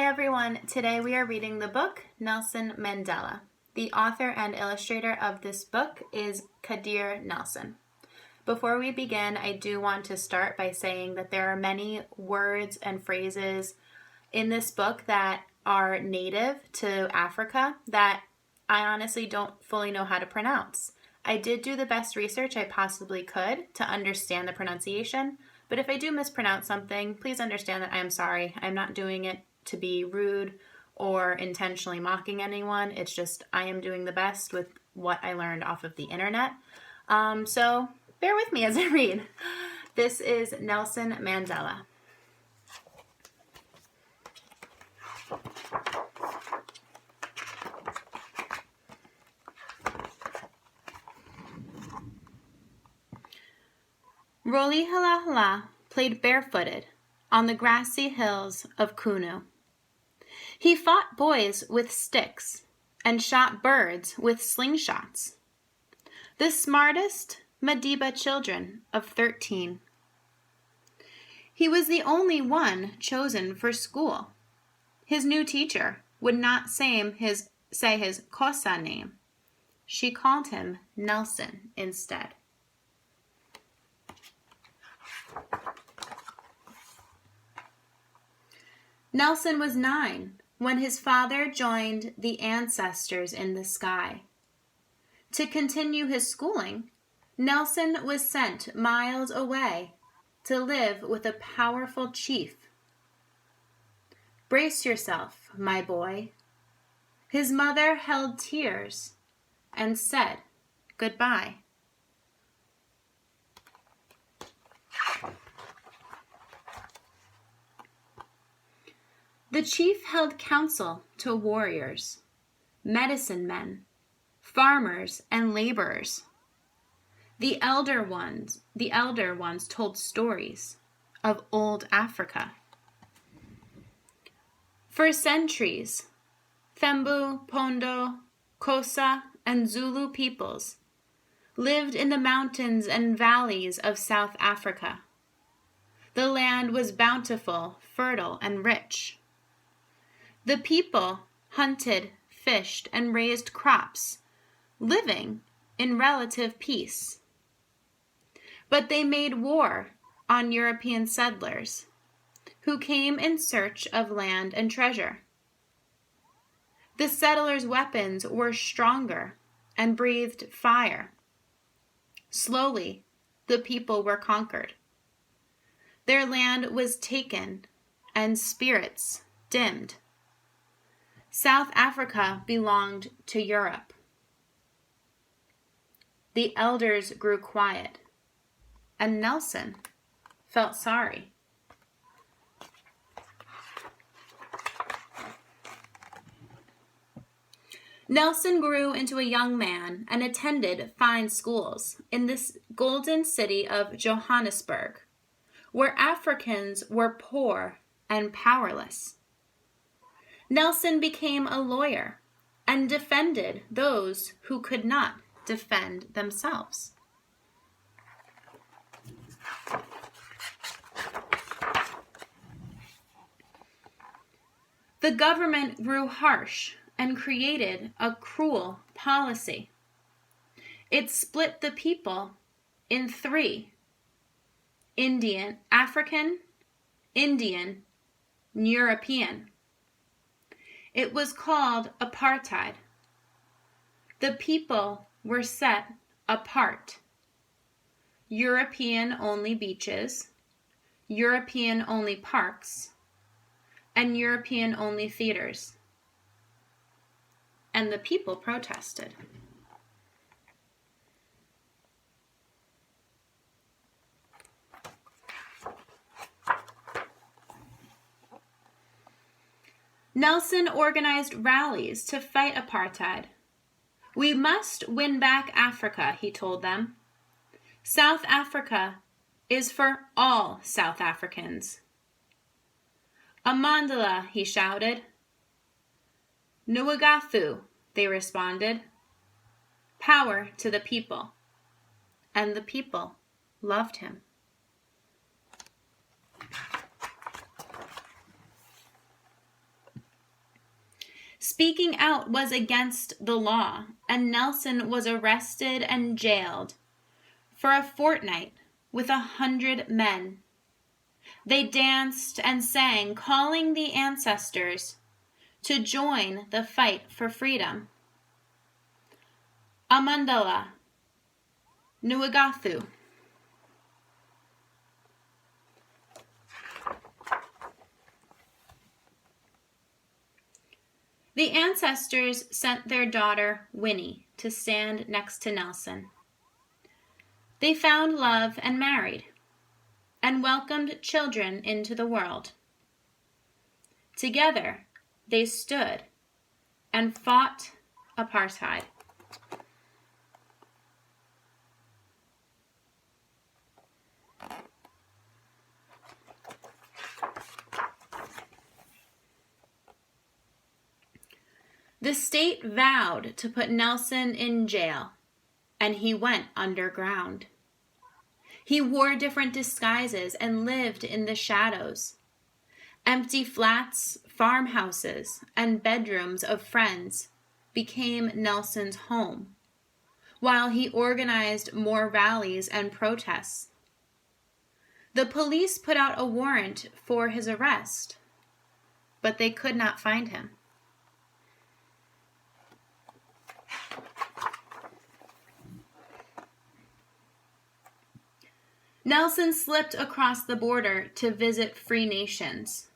everyone. Today we are reading the book Nelson Mandela. The author and illustrator of this book is Kadir Nelson. Before we begin, I do want to start by saying that there are many words and phrases in this book that are native to Africa that I honestly don't fully know how to pronounce. I did do the best research I possibly could to understand the pronunciation, but if I do mispronounce something, please understand that I am sorry. I'm not doing it to be rude or intentionally mocking anyone. It's just I am doing the best with what I learned off of the internet. So bear with me as I read. This is Nelson Mandela. Rolihlahla played barefooted on the grassy hills of Kunu. He fought boys with sticks and shot birds with slingshots. The smartest Madiba children of 13. He was the only one chosen for school. His new teacher would not say his Xhosa name. She called him Nelson instead. Nelson was 9 when his father joined the ancestors in the sky. To continue his schooling, Nelson was sent miles away to live with a powerful chief. Brace yourself, my boy. His mother held tears and said goodbye. The chief held counsel to warriors, medicine men, farmers, and laborers. The elder ones told stories of old Africa. For centuries, Thembu, Pondo, Xhosa, and Zulu peoples lived in the mountains and valleys of South Africa. The land was bountiful, fertile, and rich. The people hunted, fished, and raised crops, living in relative peace. But they made war on European settlers, who came in search of land and treasure. The settlers' weapons were stronger and breathed fire. Slowly, the people were conquered. Their land was taken and spirits dimmed. South Africa belonged to Europe. The elders grew quiet, and Nelson felt sorry. Nelson grew into a young man and attended fine schools in this golden city of Johannesburg, where Africans were poor and powerless. Nelson became a lawyer and defended those who could not defend themselves. The government grew harsh and created a cruel policy. It split the people in 3: African, Indian, and European. It was called apartheid. The people were set apart. European-only beaches, European-only parks, and European-only theaters. And the people protested. Nelson organized rallies to fight apartheid. We must win back Africa, he told them. South Africa is for all South Africans. Mandela, he shouted. Nuwagathu, they responded. Power to the people. And the people loved him. Speaking out was against the law, and Nelson was arrested and jailed for a fortnight with 100 men. They danced and sang, calling the ancestors to join the fight for freedom. Mandela, Nuagathu. The ancestors sent their daughter, Winnie, to stand next to Nelson. They found love and married, and welcomed children into the world. Together, they stood and fought apartheid. The state vowed to put Nelson in jail, and he went underground. He wore different disguises and lived in the shadows. Empty flats, farmhouses, and bedrooms of friends became Nelson's home, while he organized more rallies and protests. The police put out a warrant for his arrest, but they could not find him. Nelson slipped across the border to visit free nations,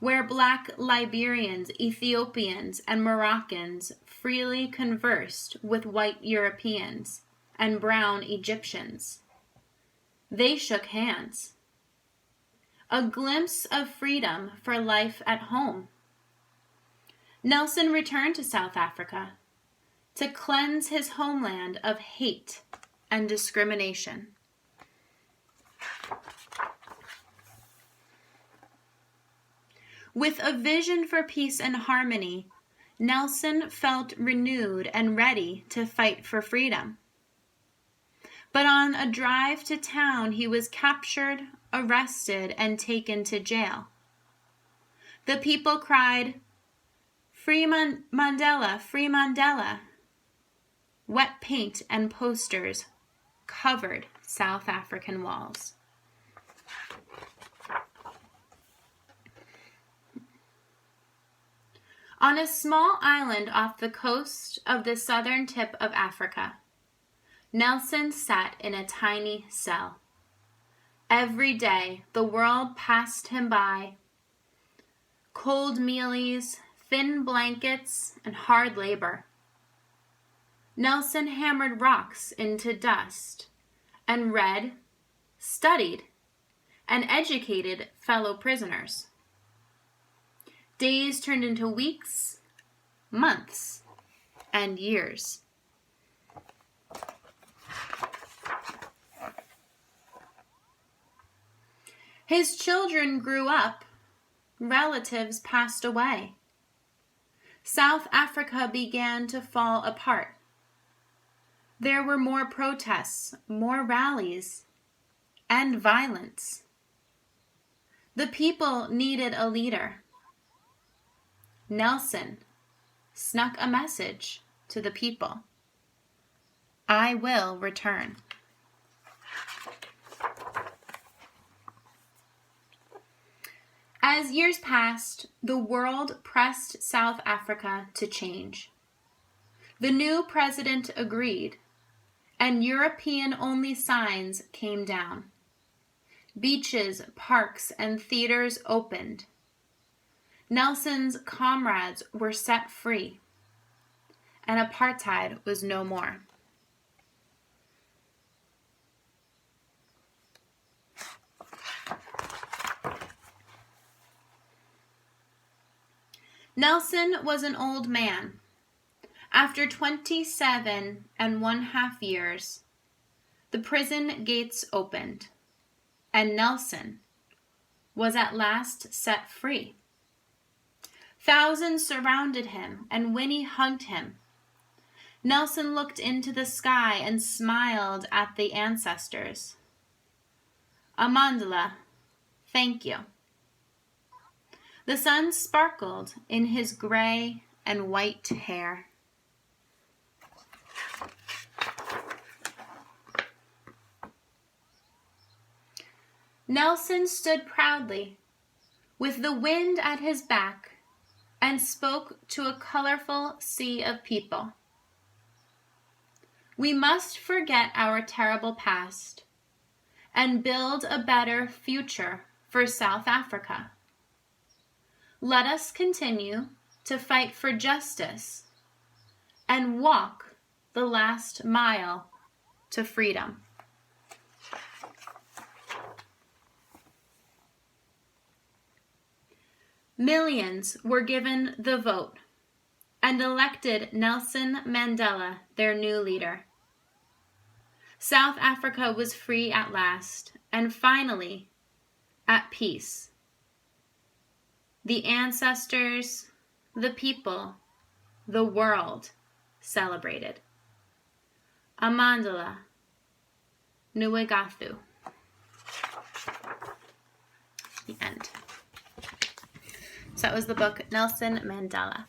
where Black Liberians, Ethiopians, and Moroccans freely conversed with white Europeans and brown Egyptians. They shook hands. A glimpse of freedom for life at home. Nelson returned to South Africa to cleanse his homeland of hate and discrimination. With a vision for peace and harmony, Nelson felt renewed and ready to fight for freedom. But on a drive to town, he was captured, arrested, and taken to jail. The people cried, "Free Mandela, free Mandela." Wet paint and posters covered South African walls. On a small island off the coast of the southern tip of Africa, Nelson sat in a tiny cell. Every day the world passed him by. Cold mealies, thin blankets, and hard labor. Nelson hammered rocks into dust and read, studied, and educated fellow prisoners. Days turned into weeks, months, and years. His children grew up, relatives passed away. South Africa began to fall apart. There were more protests, more rallies, and violence. The people needed a leader. Nelson snuck a message to the people. I will return. As years passed, the world pressed South Africa to change. The new president agreed, and European-only signs came down. Beaches, parks, and theaters opened. Nelson's comrades were set free, and apartheid was no more. Nelson was an old man. After 27.5 years, the prison gates opened, and Nelson was at last set free. Thousands surrounded him, and Winnie hugged him. Nelson looked into the sky and smiled at the ancestors. Mandela, thank you. The sun sparkled in his gray and white hair. Nelson stood proudly, with the wind at his back, and spoke to a colorful sea of people. We must forget our terrible past and build a better future for South Africa. Let us continue to fight for justice and walk the last mile to freedom. Millions were given the vote and elected Nelson Mandela their new leader. South Africa was free at last and finally at peace. The ancestors, the people, the world celebrated. Mandela, Nuegathu. The end. So that was the book Nelson Mandela.